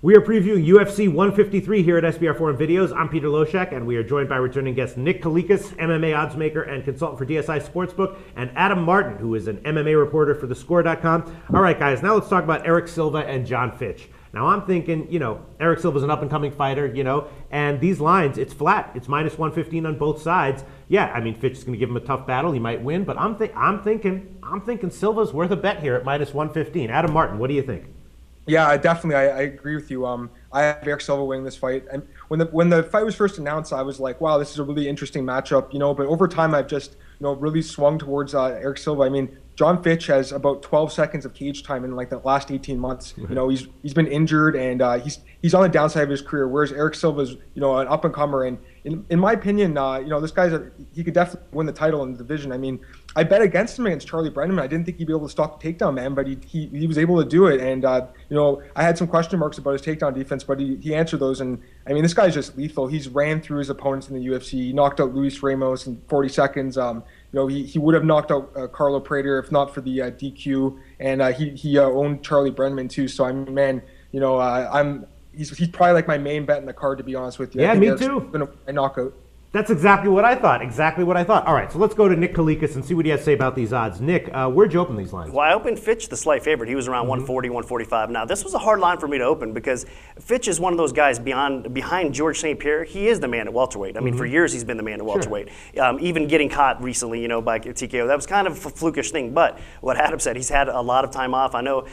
We are previewing UFC 153 here at SBR Forum Videos. I'm Peter Loshak, and we are joined by returning guest Nick Kalikas, MMA oddsmaker and consultant for DSI Sportsbook, and Adam Martin, who is an MMA reporter for theScore.com. All right, guys, now let's talk about Erick Silva and Jon Fitch. Now, I'm thinking, Erick Silva's an up-and-coming fighter, and these lines, it's flat. It's minus 115 on both sides. Yeah, I mean, Fitch is going to give him a tough battle. He might win, but I'm thinking Silva's worth a bet here at minus 115. Adam Martin, what do you think? Yeah, definitely. I agree with you. I have Erick Silva winning this fight. And when the fight was first announced, I was like, wow, this is a really interesting matchup, But over time, I've just, really swung towards Erick Silva. I mean, Jon Fitch has about 12 seconds of cage time in like the last 18 months. He's been injured and he's on the downside of his career, whereas Erick Silva is, an up and comer. And in my opinion, this guy's he could definitely win the title in the division. I mean, I bet against him against Charlie Brenneman. I didn't think he'd be able to stop the takedown, man, but he was able to do it. And I had some question marks about his takedown defense, but he answered those. And I mean, this guy's just lethal. He's ran through his opponents in the UFC. He knocked out Luis Ramos in 40 seconds. He would have knocked out Carlo Prater if not for the DQ, and he owned Charlie Brenneman too. So I mean, man, he's probably like my main bet in the card, to be honest with you. Yeah, I think me Eric's too. Gonna a knockout. That's exactly what I thought. All right, so let's go to Nick Kalikas and see what he has to say about these odds. Nick, where'd you open these lines? Well, I opened Fitch the slight favorite. He was around 140, 145. Now, this was a hard line for me to open because Fitch is one of those guys behind George St. Pierre. He is the man at welterweight. I mean, for years he's been the man at welterweight. Even getting caught recently, by TKO. That was kind of a flukish thing. But what Adam said, he's had a lot of time off. I know,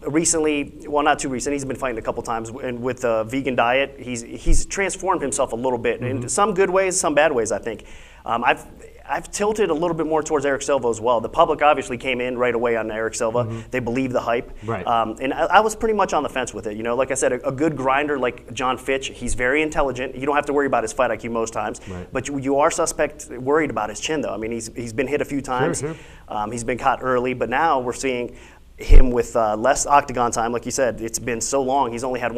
recently, well, not too recent. He's been fighting a couple times, and with the vegan diet, he's transformed himself a little bit in some good ways, some bad ways. I think I've tilted a little bit more towards Erick Silva as well. The public obviously came in right away on Erick Silva. They believe the hype, right? And I was pretty much on the fence with it. Like I said, a good grinder like Jon Fitch. He's very intelligent. You don't have to worry about his fight IQ most times, but you are worried about his chin though. I mean, he's been hit a few times. Sure. He's been caught early, but now we're seeing him with less octagon time. Like you said, it's been so long. He's only had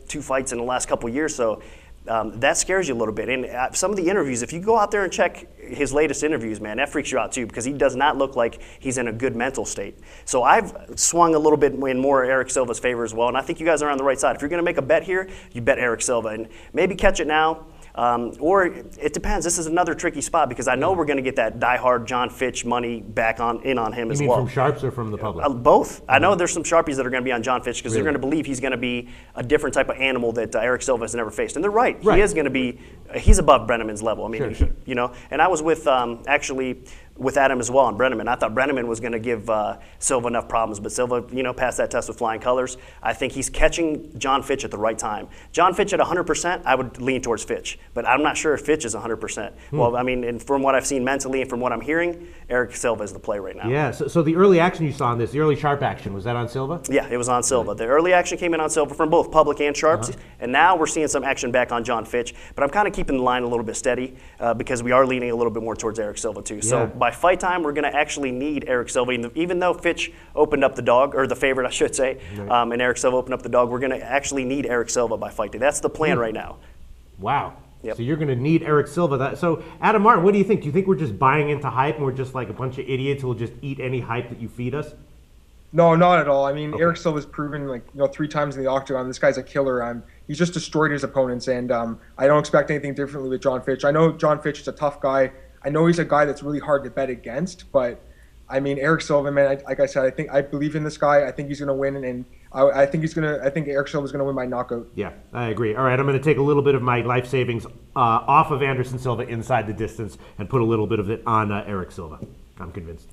two fights in the last couple of years, so. That scares you a little bit. And some of the interviews, if you go out there and check his latest interviews, man, that freaks you out too because he does not look like he's in a good mental state. So I've swung a little bit in more Erick Silva's favor as well, and I think you guys are on the right side. If you're going to make a bet here, you bet Erick Silva. And maybe catch it now. Or it depends. This is another tricky spot because I know we're going to get that diehard Jon Fitch money back on him as well. You mean from sharps or from the public? Both. I know there's some sharpies that are going to be on Jon Fitch because they're going to believe he's going to be a different type of animal that Erick Silva has never faced, and they're right. He is going to be. He's above Brenneman's level. I mean, Sure. And I was with actually. With Adam as well on Brenneman. I thought Brenneman was going to give Silva enough problems, but Silva, passed that test with flying colors. I think he's catching Jon Fitch at the right time. Jon Fitch at 100%, I would lean towards Fitch, but I'm not sure if Fitch is 100%. Well, I mean, and from what I've seen mentally and from what I'm hearing, Erick Silva is the play right now. Yeah, so the early action you saw on this, the early sharp action, was that on Silva? Yeah, it was on Silva. The early action came in on Silva from both public and sharps, and now we're seeing some action back on Jon Fitch, but I'm kind of keeping the line a little bit steady because we are leaning a little bit more towards Erick Silva too. So by fight time, we're going to actually need Erick Silva. Even though Fitch opened up the dog, or the favorite I should say, and Erick Silva opened up the dog, we're going to actually need Erick Silva by fight day. That's the plan right now. Wow. Yep. So you're going to need Erick Silva. So Adam Martin, what do you think? Do you think we're just buying into hype and we're just like a bunch of idiots who will just eat any hype that you feed us? No, not at all. I mean, Erick Silva's proven 3 times in the octagon. This guy's a killer. He's just destroyed his opponents, and I don't expect anything differently with Jon Fitch. I know Jon Fitch is a tough guy. I know he's a guy that's really hard to bet against, but I mean, Erick Silva, man, like I said, I believe in this guy. I think he's going to win, and I think Erick Silva is going to win by knockout. Yeah, I agree. All right, I'm going to take a little bit of my life savings off of Anderson Silva inside the distance and put a little bit of it on Erick Silva. I'm convinced.